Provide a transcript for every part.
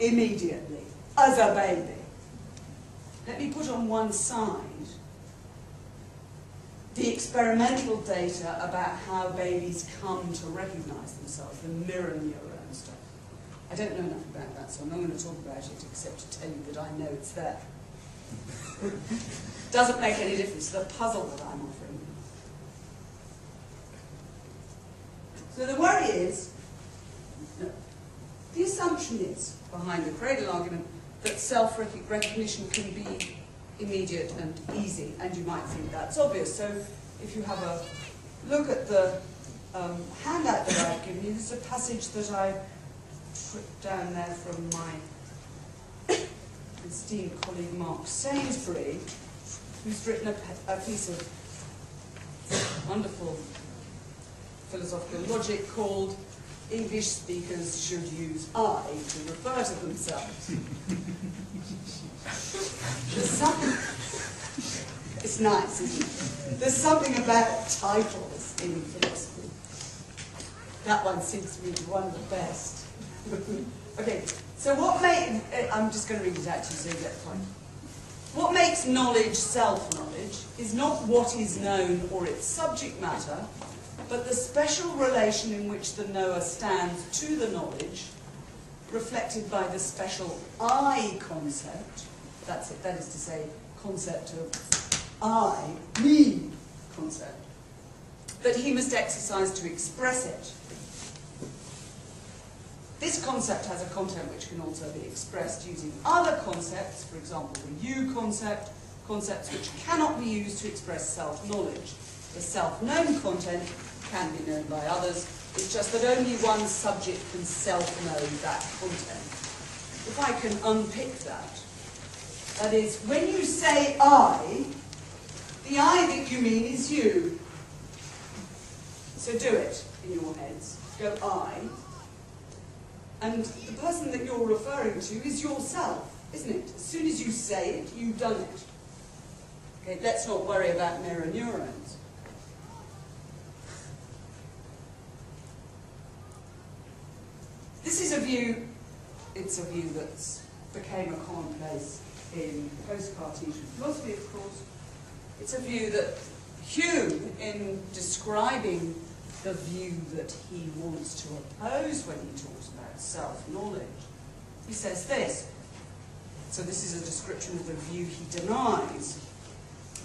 immediately, as a baby. Let me put on one side the experimental data about how babies come to recognize themselves, the mirror neuron stuff. I don't know enough about that, so I'm not going to talk about it except to tell you that I know it's there. Doesn't make any difference to the puzzle that I'm offering. So the worry is, the assumption is, behind the cradle argument, that self-recognition can be immediate and easy, and you might think that's obvious. So if you have a look at the handout that I've given you, there's a passage that I put down there from my esteemed colleague Mark Sainsbury, who's written a piece of wonderful philosophical logic called English Speakers Should Use I to Refer to Themselves. It's nice, isn't it? There's something about titles in philosophy. That one seems to be one of the best. Okay, so I'm just going to read it out to you so you get the point. What makes knowledge self-knowledge is not what is known or its subject matter, but the special relation in which the knower stands to the knowledge, reflected by the special I concept. That's it, that is to say, concept of I, me concept, that he must exercise to express it. This concept has a content which can also be expressed using other concepts, for example, the you concept, concepts which cannot be used to express self-knowledge. The self-known content can be known by others, it's just that only one subject can self-know that content. If I can unpick that, that is, when you say I, the I that you mean is you. So do it in your heads. Go I. And the person that you're referring to is yourself, isn't it? As soon as you say it, you've done it. Okay, let's not worry about mirror neurons. This is a view, it's a view that became a commonplace in post-Cartesian philosophy, of course. It's a view that Hume, in describing the view that he wants to oppose when he talks about self-knowledge, he says this. So this is a description of the view he denies.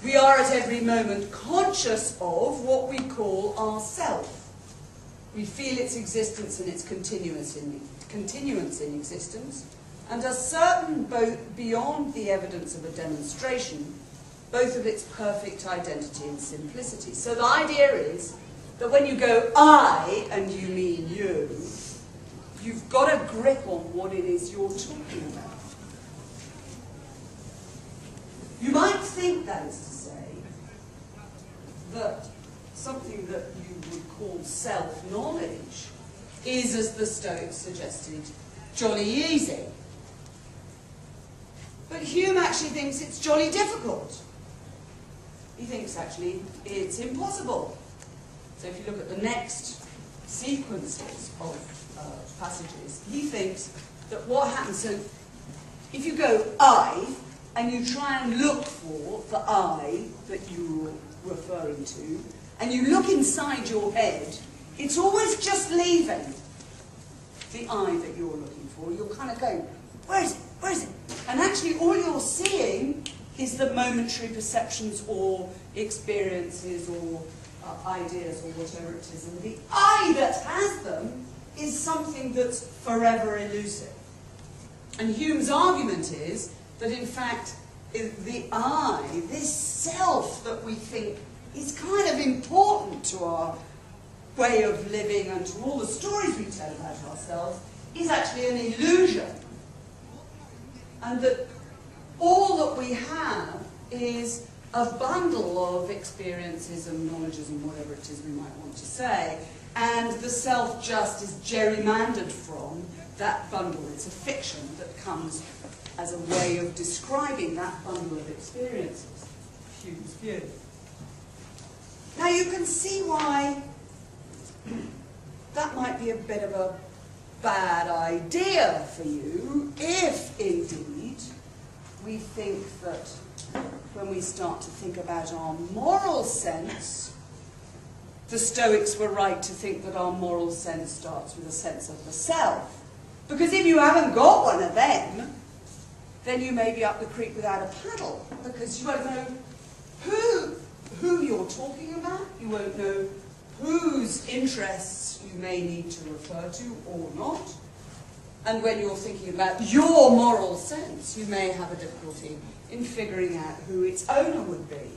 We are at every moment conscious of what we call ourself. We feel its existence and its continuance in existence, and are certain, both beyond the evidence of a demonstration, both of its perfect identity and simplicity. So the idea is that when you go I and you mean you, you've got a grip on what it is you're talking about. You might think, that is to say, that something that you would call self-knowledge is, as the Stoics suggested, jolly easy. But Hume actually thinks it's jolly difficult. He thinks actually it's impossible. So if you look at the next sequences of passages, he thinks that what happens, so if you go I, and you try and look for the I that you're referring to, and you look inside your head, it's always just leaving the I that you're looking for. You're kind of going, where is it? Where is it? And actually all you're seeing is the momentary perceptions or experiences or ideas or whatever it is. And the I that has them is something that's forever elusive. And Hume's argument is that in fact the I, this self that we think is kind of important to our way of living and to all the stories we tell about ourselves, is actually an illusion. And that all that we have is a bundle of experiences and knowledges and whatever it is we might want to say, and the self just is gerrymandered from that bundle. It's a fiction that comes as a way of describing that bundle of experiences. Hume's view. Now you can see why that might be a bit of a bad idea for you if indeed we think that when we start to think about our moral sense, the Stoics were right to think that our moral sense starts with a sense of the self. Because if you haven't got one of them, then you may be up the creek without a paddle, because you won't know who you're talking about, you won't know whose interests you may need to refer to or not. And when you're thinking about your moral sense, you may have a difficulty in figuring out who its owner would be.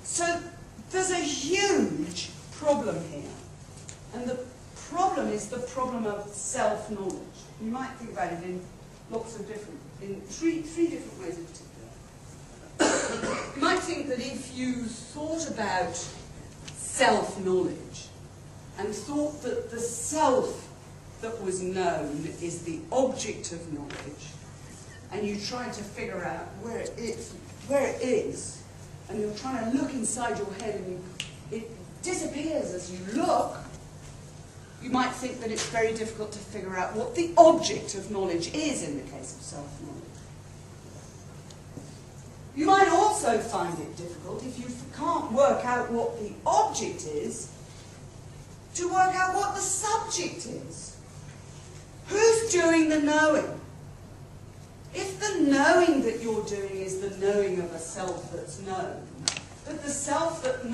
So there's a huge problem here. And the problem is the problem of self-knowledge. You might think about it in lots of different, in three different ways in particular. You might think that if you thought about self-knowledge and thought that the self that was known is the object of knowledge, and you try to figure out where it is, and you're trying to look inside your head and it disappears as you look, you might think that it's very difficult to figure out what the object of knowledge is in the case of self-knowledge. You might also find it difficult, if you can't work out what the object is, to work out what the subject is. Who's doing the knowing? If the knowing that you're doing is the knowing of a self that's known, but the self that's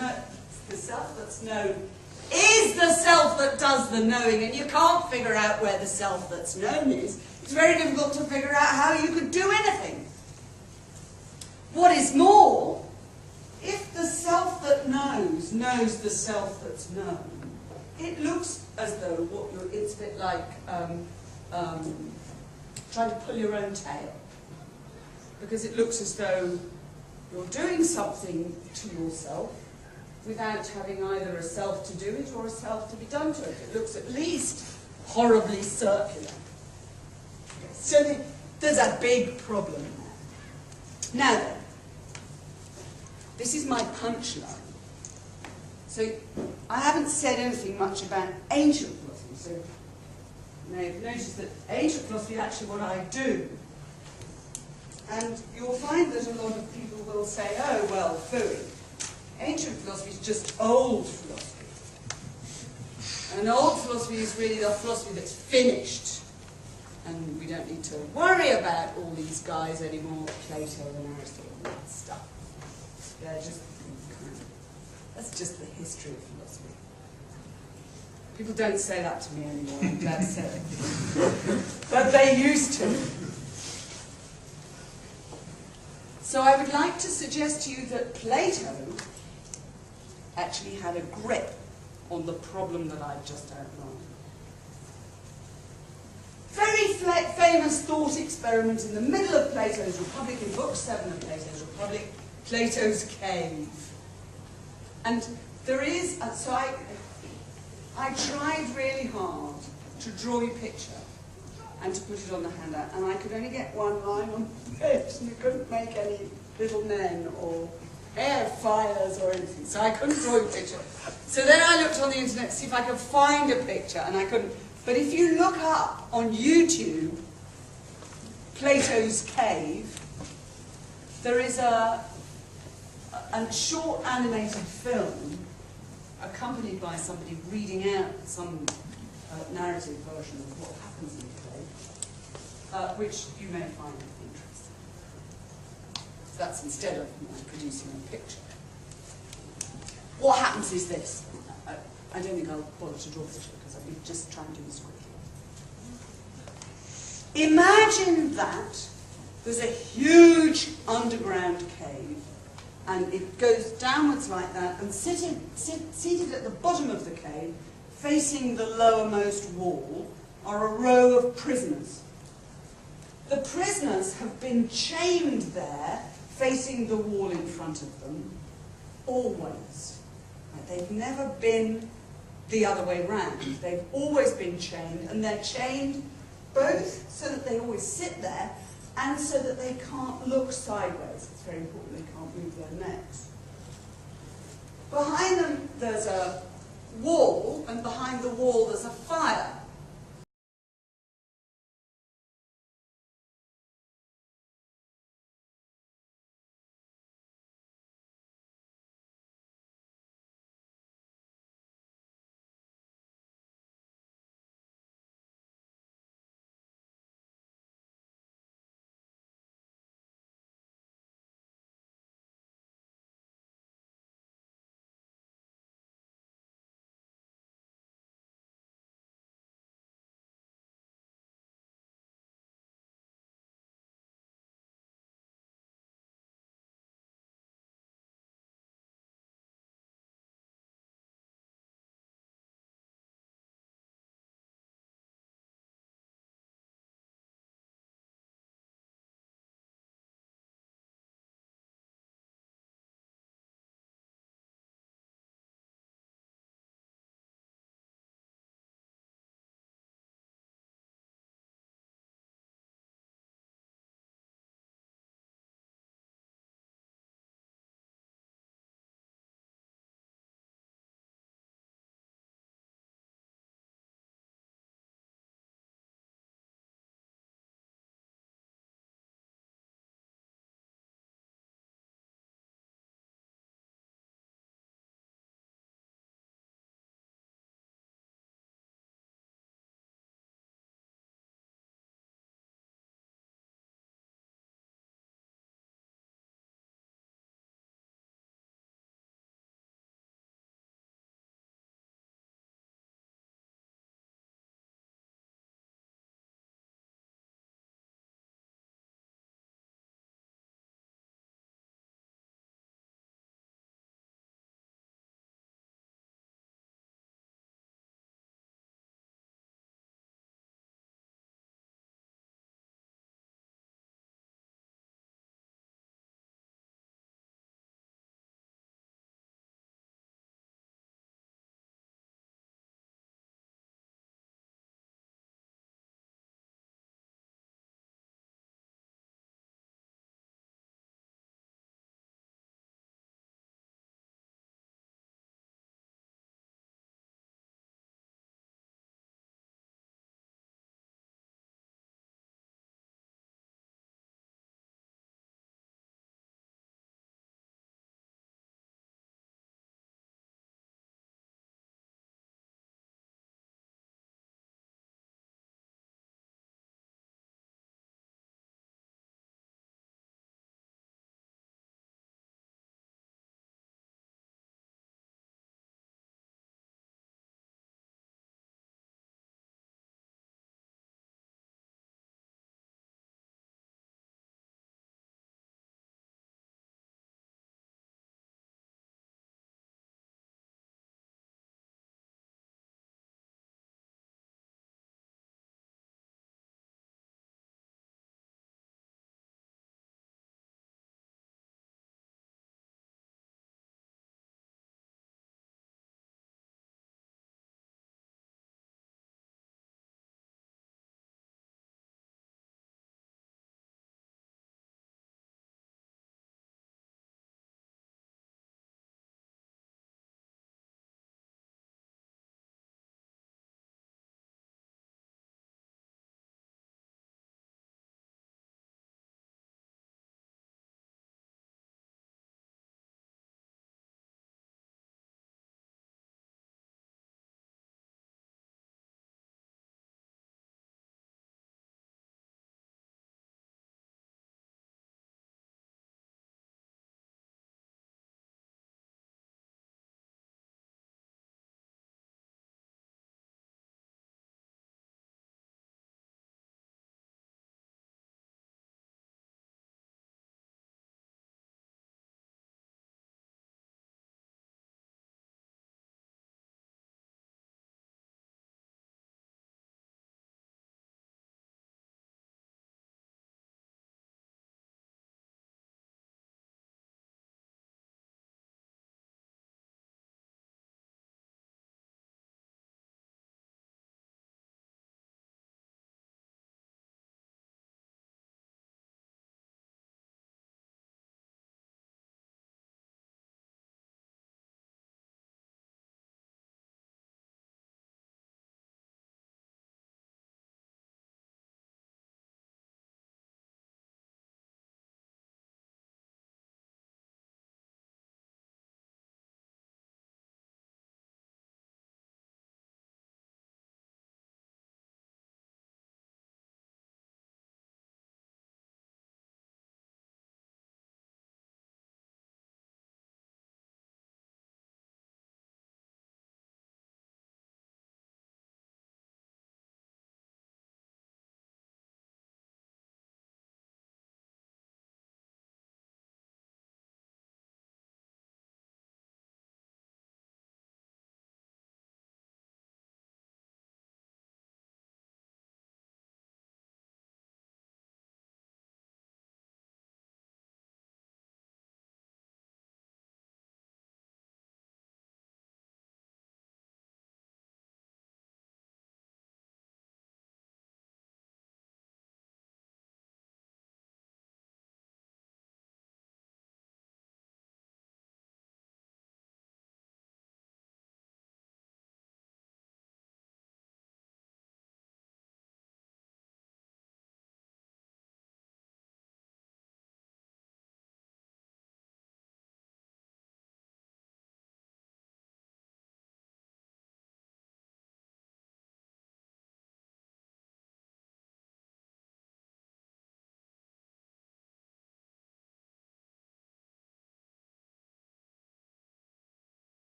known is the self that does the knowing, and you can't figure out where the self that's known is, it's very difficult to figure out how you could do anything. What is more, if the self that knows the self that's known, it looks as though it's a bit like trying to pull your own tail. Because it looks as though you're doing something to yourself without having either a self to do it or a self to be done to it. It looks at least horribly circular. So there's a big problem there. Now then, this is my punchline. So I haven't said anything much about ancient philosophy. So you may have noticed that ancient philosophy is actually what I do. And you'll find that a lot of people will say, oh, well, phooey. Ancient philosophy is just old philosophy. And old philosophy is really the philosophy that's finished. And we don't need to worry about all these guys anymore, Plato and Aristotle and that stuff. They're just, that's just the history of philosophy. People don't say that to me anymore, I'm glad to say it. But they used to. So I would like to suggest to you that Plato actually had a grip on the problem that I've just outlined. Very famous thought experiment in the middle of Plato's Republic, in Book 7 of Plato's Republic, Plato's Cave. And there is, so I tried really hard to draw you a picture and to put it on the handout, and I could only get one line on the page, and I couldn't make any little men or air fires or anything, so I couldn't draw you a picture. So then I looked on the internet to see if I could find a picture, and I couldn't. But if you look up on YouTube Plato's Cave, there is a short animated film accompanied by somebody reading out some narrative version of what happens in the cave, which you may find interesting. So that's instead of producing a picture. What happens is this. I don't think I'll bother to draw a picture because I'll be just trying to do this quickly. Imagine that there's a huge underground cave, and it goes downwards like that, and seated at the bottom of the cave, facing the lowermost wall, are a row of prisoners. The prisoners have been chained there, facing the wall in front of them, always. They've never been the other way round. They've always been chained, and they're chained both so that they always sit there, and so that they can't look sideways. It's very important they can't move their necks. Behind them there's a wall, and behind the wall there's a fire.